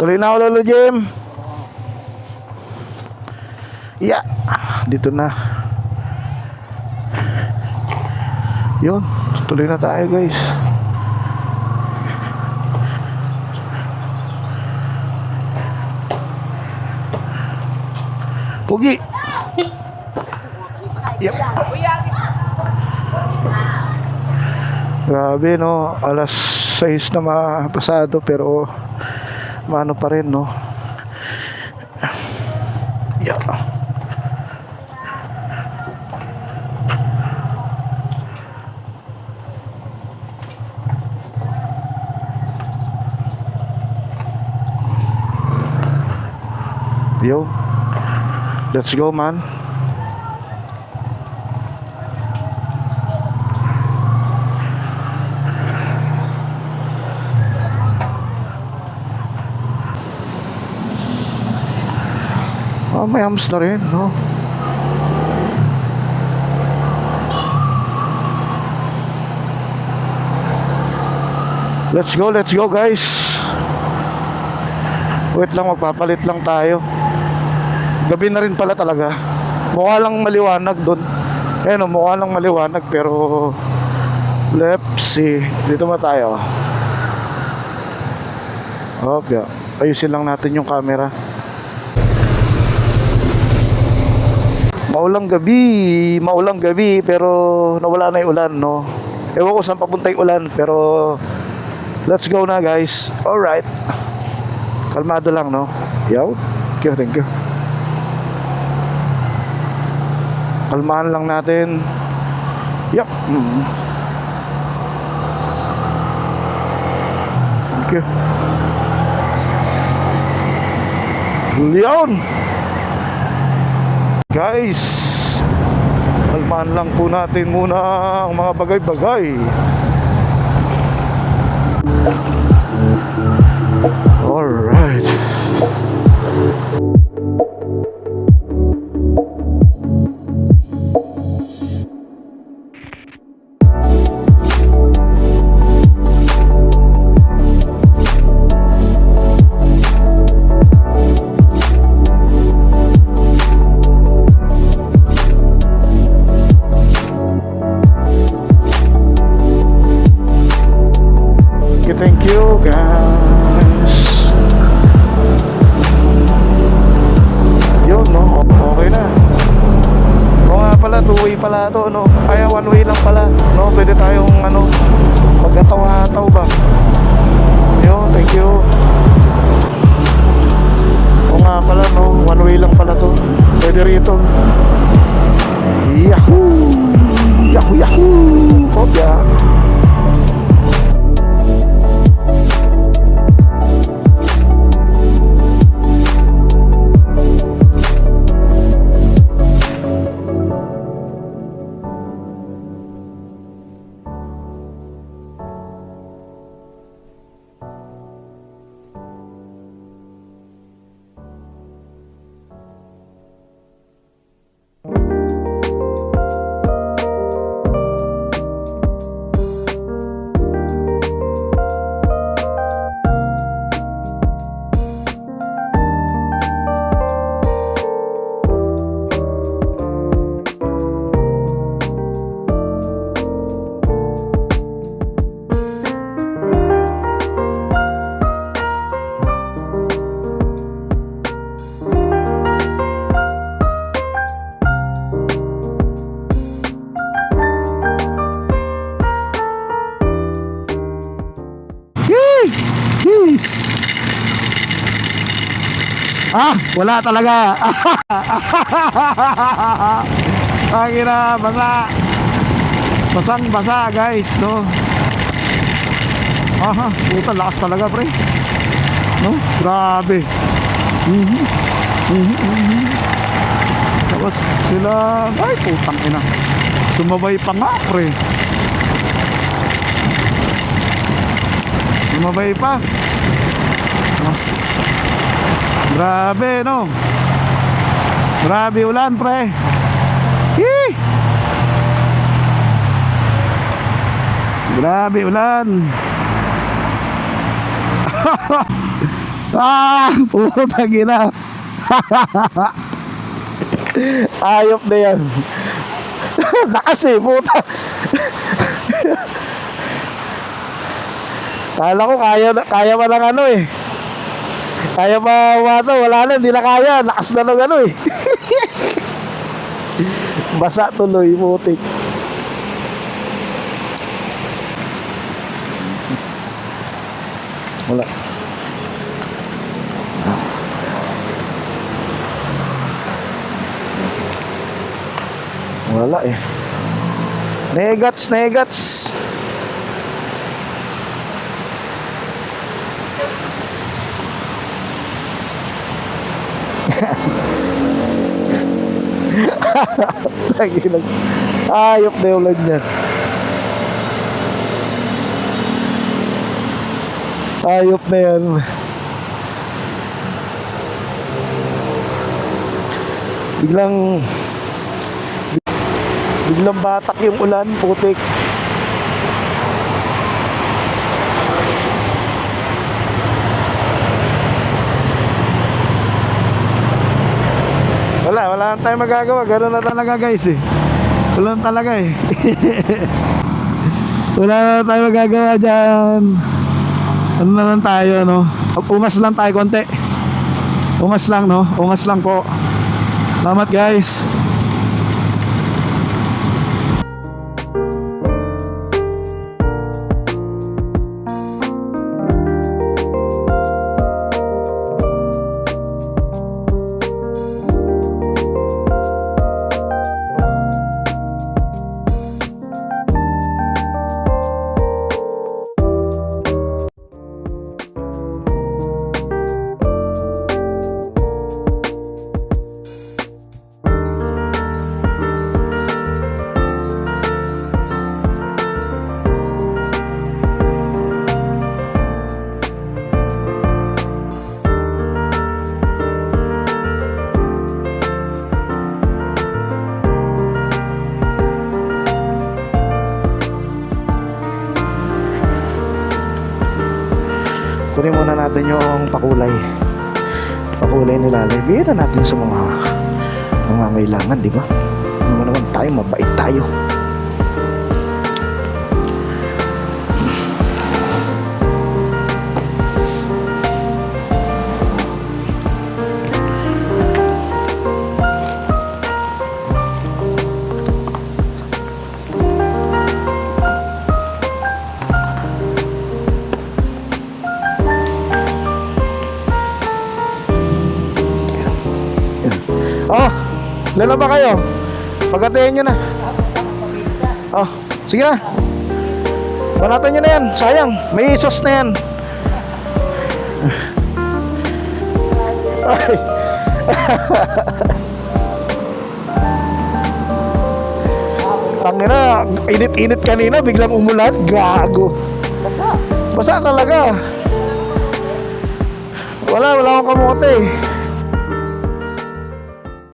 Tuloy na ako, Lolo Jim. Yeah, dito na. Yun, tuloy na tayo guys. Pugi. Yep. Grabe no, alas 6 na pasado pero maano pa rin no. Yeah. Yo, let's go man. Oh, may hams na rin, no? Let's go guys. Wait lang, magpapalit lang tayo. Gabi na rin pala talaga. Mukha lang maliwanag doon. Ayan o, mukha lang maliwanag pero let's see. Dito ba tayo? Okay. Ayusin lang natin yung camera. Maulang gabi pero nawala na yung ulan, no? Ewan ko saan papunta yung ulan pero let's go na guys. Alright. Kalmado lang, no? Yo, thank you. Kalmahan lang natin. Yup. Thank you. Leon. Guys, kalmahan lang po natin muna ang mga bagay-bagay. Alright. Thank you guys. Yun no, okay na. O nga pala, 2-way pala to no. Kaya 1-way lang pala no, pwede tayong ano, magkatawa-taw ba. Yun, thank you. O nga pala no, 1-way lang pala to. Pwede rito. Yahoo! Yahoo yahoo! Kopya. Yes. Wala talaga. Ang ina, basang-basa guys, no. Puta, lakas talaga pre. No, grabe. Tapos sila, ay putang ina. Sumabay pa nga pre. Sumabay pa. Grabe no. Grabe ulan pre. Grabe ulan. Putang ina. Ayop na yan. Lakas eh, puta. Kala ko kaya pa ng ano eh. Kaya pa wato, wala na, hindi na kaya. Lakas na ng ano eh. Basa tuloy, putik. Wala. Wala eh. Negats. Lagi lang. Ayop na yung ulan yan. Ayop na yan. Biglang batak yung ulan, putik. Wala na tayong magagawa. Gano'n na talaga guys eh. Wala na talaga eh. Wala na tayong magagawa dyan. Ano na lang tayo, no? Umas lang tayo konti. Umas lang, no? Umas lang po. Salamat guys. Kunin muna natin yung pakulay nilalay. Bira natin sa mga nangangailangan, di ba? Naman tayo, mabait tayo. Oh, lalo ba kayo? Pagkatayin nyo na. Oh, sige na. Banatan nyo na yan. Sayang, may sauce na yan. Ay. Tangina, init-init kanina, biglang umulan. Gago. Basa talaga. Wala akong kamote.